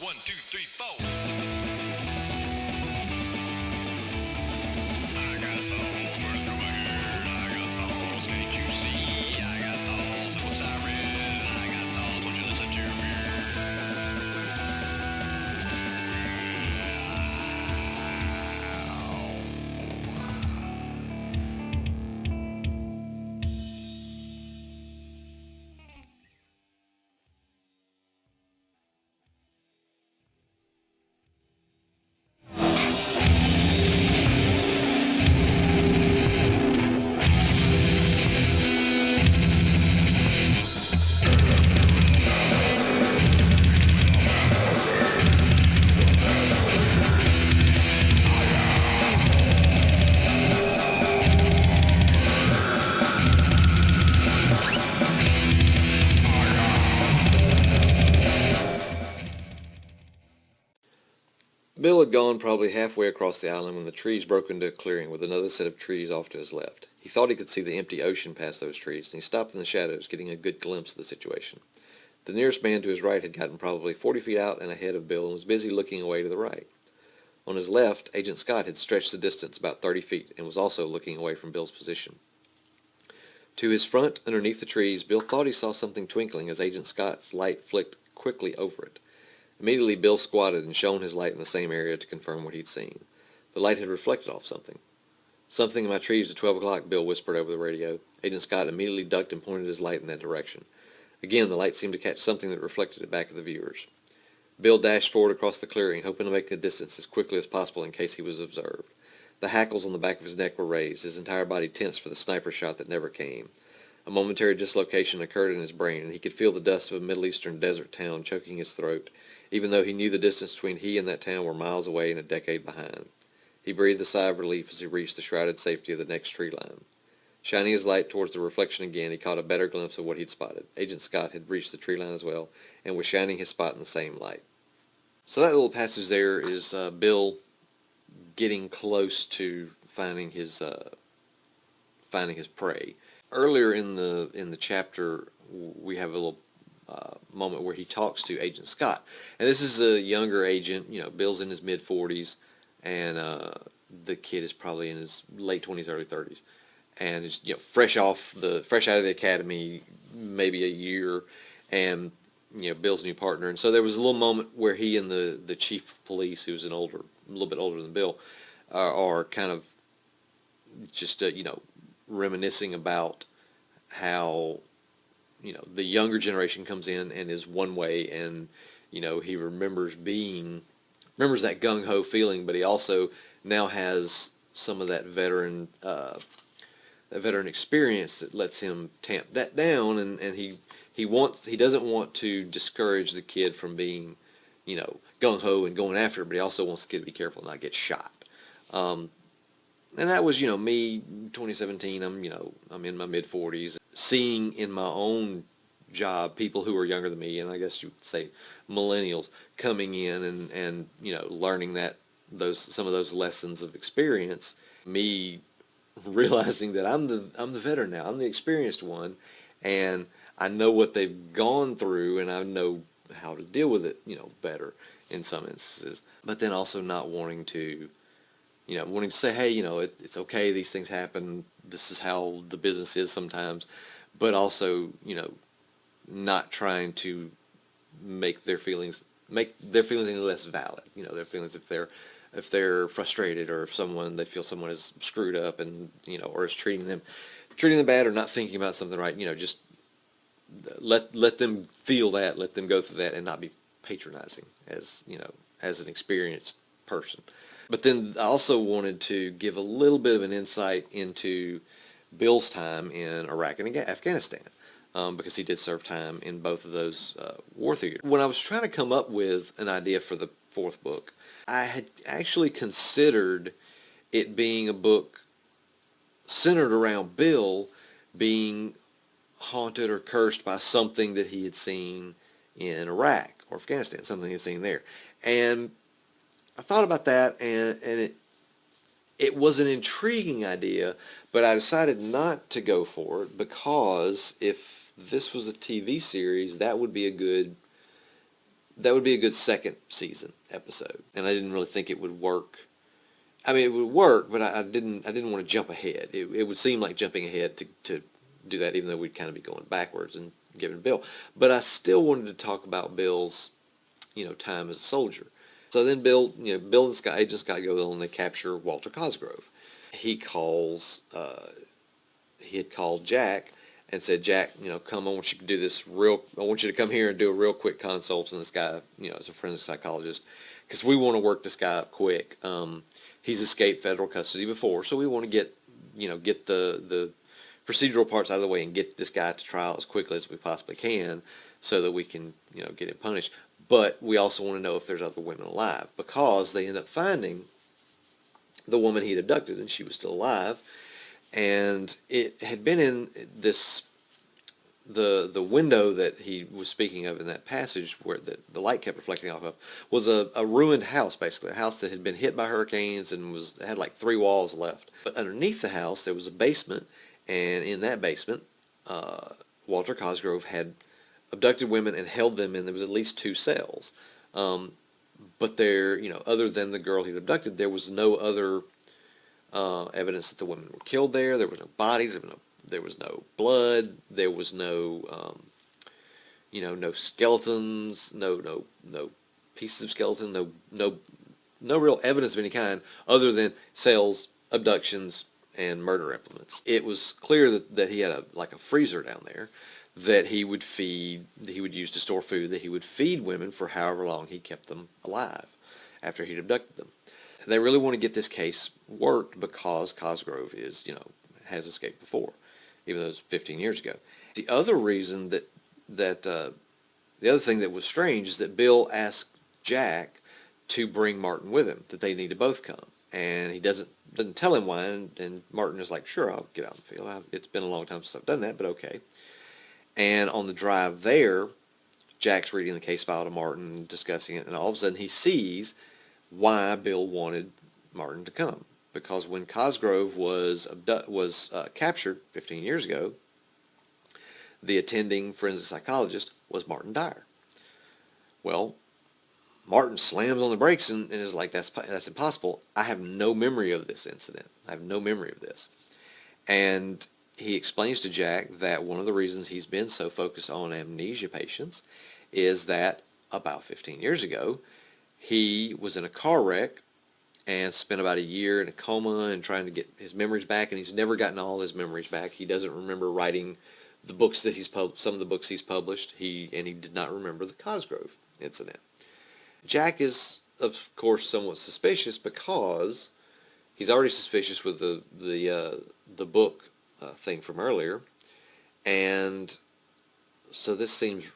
1, 2, 3, 4. I got thoughts running through my head. I got thoughts, can't you see? I got thoughts of books I read. I got thoughts, won't you listen to me? Bill had gone probably halfway across the island when the trees broke into a clearing with another set of trees off to his left. He thought he could see the empty ocean past those trees, and he stopped in the shadows, getting a good glimpse of the situation. The nearest man to his right had gotten probably 40 feet out and ahead of Bill and was busy looking away to the right. On his left, Agent Scott had stretched the distance about 30 feet and was also looking away from Bill's position. To his front, underneath the trees, Bill thought he saw something twinkling as Agent Scott's light flicked quickly over it. Immediately, Bill squatted and shone his light in the same area to confirm what he'd seen. The light had reflected off something. "Something in my trees at 12 o'clock, Bill whispered over the radio. Agent Scott immediately ducked and pointed his light in that direction. Again, the light seemed to catch something that reflected it back at the viewers. Bill dashed forward across the clearing, hoping to make the distance as quickly as possible in case he was observed. The hackles on the back of his neck were raised, his entire body tense for the sniper shot that never came. A momentary dislocation occurred in his brain, and he could feel the dust of a Middle Eastern desert town choking his throat, even though he knew the distance between he and that town were miles away and a decade behind. He breathed a sigh of relief as he reached the shrouded safety of the next tree line. Shining his light towards the reflection again, he caught a better glimpse of what he'd spotted. Agent Scott had reached the tree line as well, and was shining his spot in the same light. So that little passage there is Bill getting close to finding his prey. Earlier in the chapter, we have a little moment where he talks to Agent Scott, and this is a younger agent. Bill's in his mid-40s, and the kid is probably in his late 20s, early 30s, and is fresh out of the academy, maybe a year, and Bill's new partner. And so there was a little moment where he and the chief of police, who's a little bit older than Bill, are kind of just reminiscing about how the younger generation comes in and is one way, and he remembers that gung-ho feeling, but he also now has some of that veteran experience that lets him tamp that down, and he doesn't want to discourage the kid from being gung-ho and going after it, but he also wants the kid to be careful and not get shot. And that was me, 2017. I'm in my mid-40s, seeing in my own job people who are younger than me, and I guess you would say millennials, coming in and learning some of those lessons of experience. Me realizing that I'm the veteran now. I'm the experienced one, and I know what they've gone through, and I know how to deal with it better in some instances. But then also not wanting to say, hey, it's okay, these things happen, this is how the business is sometimes, but also, not trying to make their feelings any less valid. Their feelings, if they're frustrated, or if they feel someone is screwed up and, or is treating them bad, or not thinking about something right, just let them feel that, let them go through that, and not be patronizing as an experienced person. But then I also wanted to give a little bit of an insight into Bill's time in Iraq and Afghanistan, because he did serve time in both of those war theaters. When I was trying to come up with an idea for the fourth book, I had actually considered it being a book centered around Bill being haunted or cursed by something that he had seen in Iraq or Afghanistan, something he had seen there. And I thought about that, and it was an intriguing idea, but I decided not to go for it, because if this was a TV series, that would be a good that would be a good second season episode. And I didn't really think it would work. I mean, it would work, but I didn't want to jump ahead. It would seem like jumping ahead to do that, even though we'd kind of be going backwards and giving Bill. But I still wanted to talk about Bill's, time as a soldier. So then Bill and Scott, Agent Scott go on and they capture Walter Cosgrove. He had called Jack and said, Jack, come, I want you to do this I want you to come here and do a real quick consult on this guy, as a forensic psychologist, because we want to work this guy up quick. He's escaped federal custody before, so we want to get the procedural parts out of the way and get this guy to trial as quickly as we possibly can so that we can, get him punished. But we also want to know if there's other women alive, because they end up finding the woman he'd abducted, and she was still alive. And it had been in the window that he was speaking of in that passage where the light kept reflecting off of was a ruined house, basically. A house that had been hit by hurricanes and had like 3 walls left. But underneath the house, there was a basement, and in that basement, Walter Cosgrove had abducted women and held them in, there was at least 2 cells. But there, other than the girl he'd abducted, there was no other evidence that the women were killed there. There was no bodies. There was no blood. There was no, no skeletons. No pieces of skeleton. No real evidence of any kind other than cells, abductions, and murder implements. It was clear that he had a freezer down there that he would use to store food, that he would feed women for however long he kept them alive after he'd abducted them. They really want to get this case worked because Cosgrove has escaped before, even though it was 15 years ago. The other reason the other thing that was strange is that Bill asked Jack to bring Martin with him, that they need to both come. And he doesn't tell him why, and Martin is like, sure, I'll get out in the field. It's been a long time since I've done that, but okay. And on the drive there, Jack's reading the case file to Martin, discussing it, and all of a sudden he sees why Bill wanted Martin to come. Because when Cosgrove was captured 15 years ago, the attending forensic psychologist was Martin Dyer. Well, Martin slams on the brakes and is like, that's impossible. I have no memory of this incident. I have no memory of this. And he explains to Jack that one of the reasons he's been so focused on amnesia patients is that about 15 years ago, he was in a car wreck and spent about a year in a coma and trying to get his memories back, and he's never gotten all his memories back. He doesn't remember writing the books that some of the books he's published. He did not remember the Cosgrove incident. Jack is, of course, somewhat suspicious because he's already suspicious with the book thing from earlier, and so this seems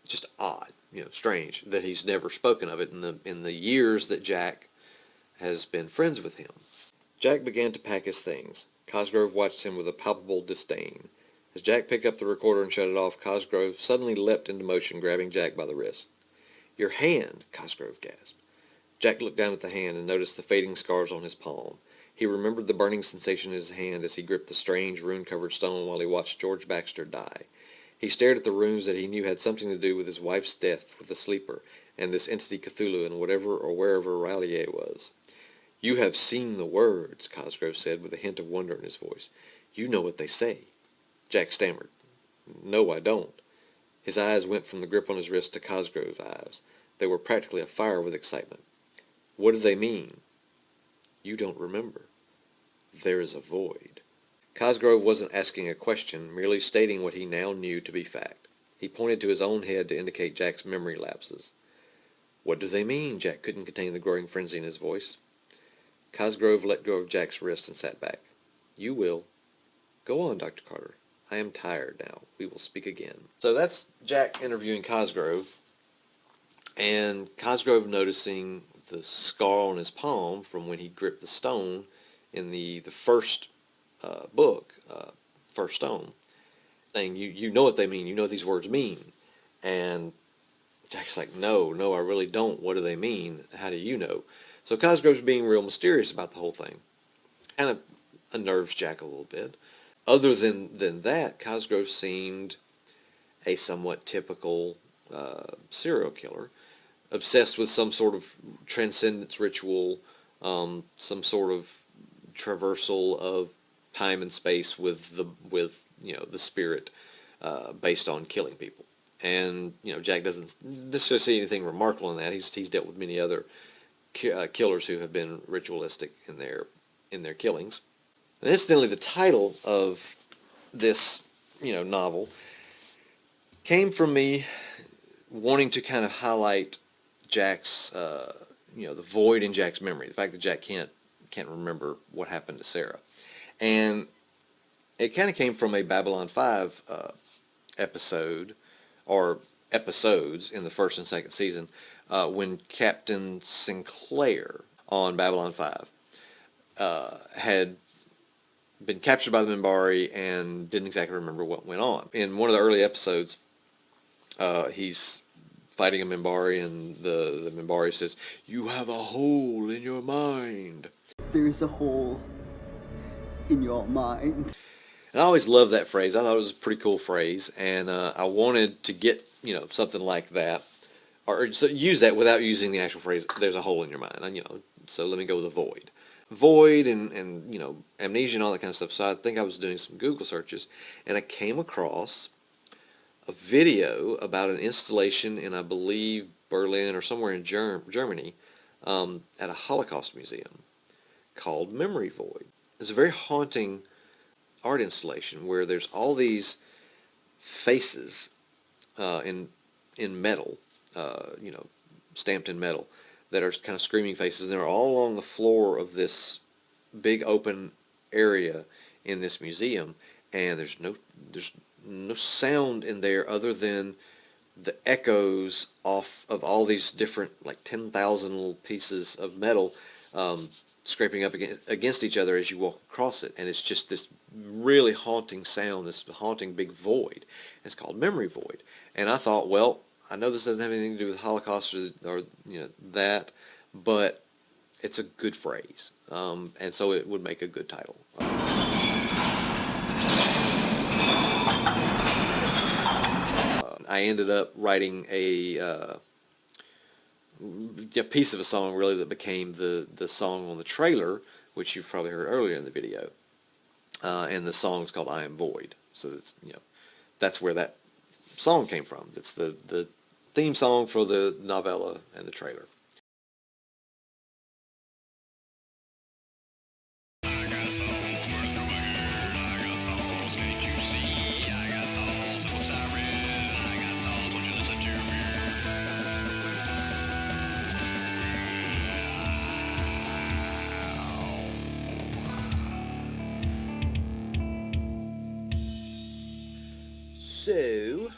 just odd, strange that he's never spoken of it in the years that Jack has been friends with him. Jack began to pack his things. Cosgrove watched him with a palpable disdain. As Jack picked up the recorder and shut it off, Cosgrove suddenly leapt into motion, grabbing Jack by the wrist. "Your hand," Cosgrove gasped. Jack looked down at the hand and noticed the fading scars on his palm. He remembered the burning sensation in his hand as he gripped the strange, rune-covered stone while he watched George Baxter die. He stared at the runes that he knew had something to do with his wife's death with the sleeper, and this entity Cthulhu and whatever or wherever Rallier was. "You have seen the words," Cosgrove said with a hint of wonder in his voice. "You know what they say." Jack stammered. "No, I don't." His eyes went from the grip on his wrist to Cosgrove's eyes. They were practically afire with excitement. "What do they mean?" "You don't remember. There is a void." Cosgrove wasn't asking a question, merely stating what he now knew to be fact. He pointed to his own head to indicate Jack's memory lapses. "What do they mean?" Jack couldn't contain the growing frenzy in his voice. Cosgrove let go of Jack's wrist and sat back. "You will. Go on, Dr. Carter. I am tired now. We will speak again." So that's Jack interviewing Cosgrove, and Cosgrove noticing the scar on his palm from when he gripped the stone in the first book, First Stone, saying, you know what they mean. You know what these words mean. And Jack's like, no, I really don't. What do they mean? How do you know? So Cosgrove's being real mysterious about the whole thing. Kind of unnerves Jack a little bit. Other than that, Cosgrove seemed a somewhat typical serial killer. obsessed with some sort of transcendence ritual, some sort of traversal of time and space with the spirit, based on killing people. And Jack doesn't necessarily see anything remarkable in that. He's dealt with many other killers who have been ritualistic in their killings. And incidentally, the title of this novel came from me wanting to kind of highlight Jack's the void in Jack's memory, the fact that Jack can't remember what happened to Sarah. And it kind of came from a Babylon 5 episode, or episodes, in the first and second season, when Captain Sinclair on Babylon 5 had been captured by the Minbari and didn't exactly remember what went on. In one of the early episodes, he's fighting a Minbari, and the Minbari says, "You have a hole in your mind." There's a hole in your mind. And I always loved that phrase. I thought it was a pretty cool phrase, and I wanted to get something like that, or so use that without using the actual phrase. There's a hole in your mind, and so let me go with a void, and amnesia and all that kind of stuff. So I think I was doing some Google searches, and I came across a video about an installation in, I believe, Berlin or somewhere in Germany, at a Holocaust museum called Memory Void. It's a very haunting art installation where there's all these faces in metal, stamped in metal, that are kind of screaming faces, and they're all along the floor of this big open area in this museum, and there's no sound in there other than the echoes off of all these different, like 10,000 little pieces of metal, scraping up against each other as you walk across it. And it's just this really haunting sound, this haunting big void. It's called Memory Void. And I thought, well, I know this doesn't have anything to do with Holocaust or that, but it's a good phrase. And so it would make a good title. I ended up writing a piece of a song, really, that became the song on the trailer, which you've probably heard earlier in the video. And the song's called "I Am Void." So that's where that song came from. It's the theme song for the novella and the trailer. So,